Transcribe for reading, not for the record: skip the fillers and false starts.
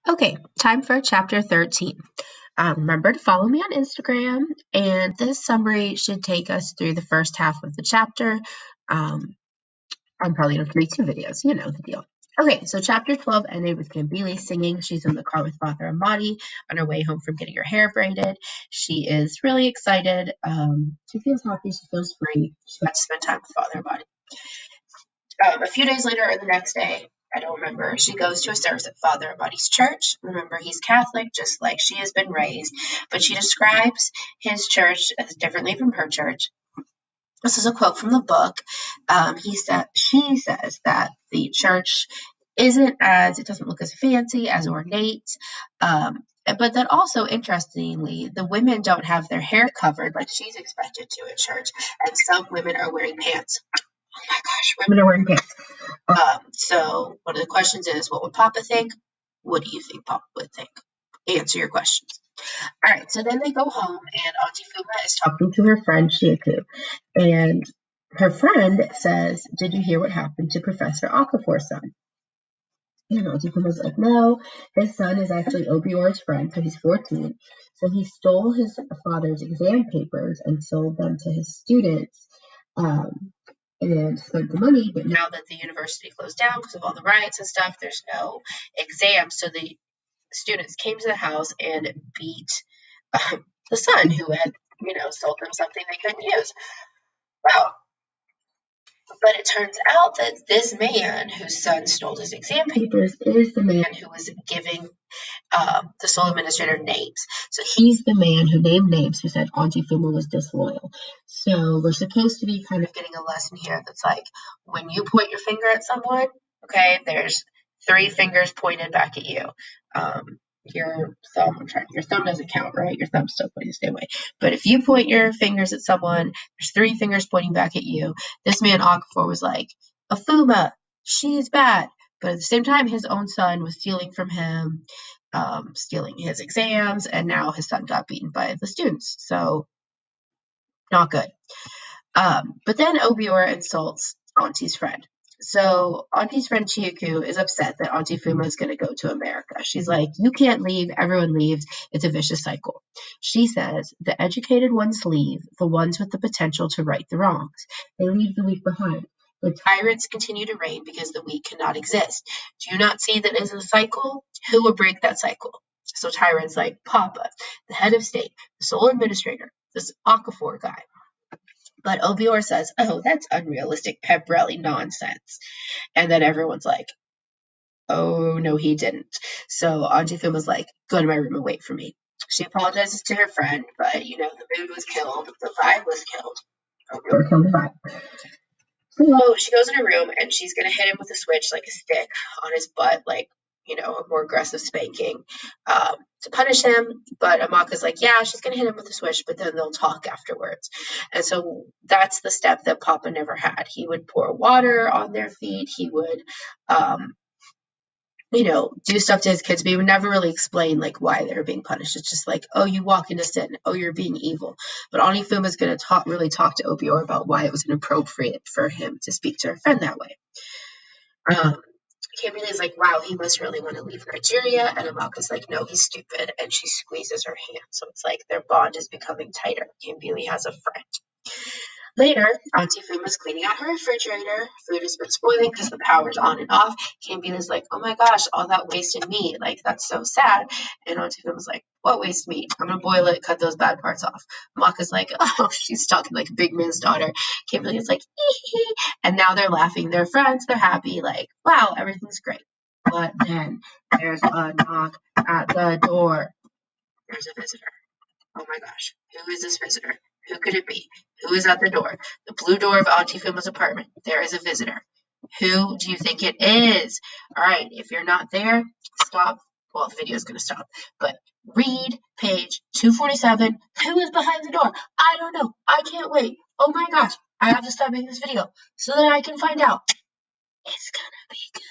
Okay, time for chapter 13. Remember to follow me on Instagram, and this summary should take us through the first half of the chapter. Um, I'm probably going to make two videos, you know the deal. Okay, so chapter 12 ended with Gambili singing. She's in the car with Father Amadi on her way home from getting her hair braided. She is really excited. She feels happy. She feels free. She got to spend time with Father Amadi. A few days later, or the next day, I don't remember, she goes to a service at Father Amadi's church. Remember, he's Catholic, just like she has been raised, but she describes his church as differently from her church. This is a quote from the book. She says that the church it doesn't look as fancy, as ornate, but that also, interestingly, the women don't have their hair covered like she's expected to at church, and some women are wearing pants. Oh my gosh, women are wearing pants. So one of the questions is, what would Papa think? What do you think Papa would think? Answer your questions. All right, so then they go home, and Auntie Fuma is talking to her friend Shiaku, and her friend says, "Did you hear what happened to Professor Okafor's son?" And Auntie Fuma's like, "No, his son is actually Obior's friend, so he's 14. So he stole his father's exam papers and sold them to his students." Um, and spent the money. But now that the university closed down because of all the riots and stuff, there's no exams. So the students came to the house and beat the son who had, sold them something they couldn't use. Well, but it turns out that this man whose son stole his exam papers is the man who was giving the sole administrator names. So he's the man who named names who said Auntie Fuma was disloyal. So we're supposed to be kind of getting a lesson here that's like, when you point your finger at someone, okay, there's three fingers pointed back at you. Your thumb doesn't count, right? Your thumb's still pointing the same way. But if you point your fingers at someone, there's three fingers pointing back at you. This man Okafor was like, Afuma, she's bad. But at the same time, his own son was stealing from him, stealing his exams, and now his son got beaten by the students. So, not good. But then Obior insults Auntie's friend. So Auntie's friend Chiyaku is upset that Auntie Fuma is going to go to America. She's like, "You can't leave. Everyone leaves. It's a vicious cycle." She says, "The educated ones leave, the ones with the potential to right the wrongs. They leave the weak behind. The tyrants continue to reign because the weak cannot exist. Do you not see that it is a cycle? Who will break that cycle?" So tyrants like Papa, the head of state, the sole administrator, this Okafor guy. But Obior says, "Oh, that's unrealistic pep rally nonsense." And then everyone's like, "Oh, no, he didn't." So Auntie Fum was like, "Go to my room and wait for me." She apologizes to her friend, but, the mood was killed. The vibe was killed. Obior killed the vibe. So she goes in her room and she's going to hit him with a switch, like a stick, on his butt, like, a more aggressive spanking to punish him. But Amaka's like, yeah, she's going to hit him with a switch, but then they'll talk afterwards. And so that's the step that Papa never had. He would pour water on their feet. He would, do stuff to his kids, but he would never really explain like why they were being punished. It's just like, oh, you walk into sin. Oh, you're being evil. But Auntie Fuma is going to really talk to Obior about why it was inappropriate for him to speak to her friend that way. Kimberly is like, wow, he must really want to leave Nigeria. And Amaka's like, no, he's stupid. And she squeezes her hand. So it's like their bond is becoming tighter. Kimberly has a friend. Later, Auntie Fuma's cleaning out her refrigerator. Food has been spoiling because the power's on and off. Kimbila's like, oh my gosh, all that wasted meat. Like, that's so sad. And Auntie Fuma's like, what waste meat? I'm going to boil it, cut those bad parts off. Maka's like, oh, she's talking like a big man's daughter. Kimberly's like, hee. And now they're laughing. They're friends. They're happy. Like, wow, everything's great. But then there's a knock at the door. There's a visitor. Oh my gosh, who is this visitor? Who could it be? Who is at the door? The blue door of Auntie Fuma's apartment. There is a visitor. Who do you think it is? All right, if you're not there, stop. Well, the video is going to stop. But read page 247. Who is behind the door? I don't know. I can't wait. Oh my gosh, I have to stop making this video so that I can find out. It's going to be good.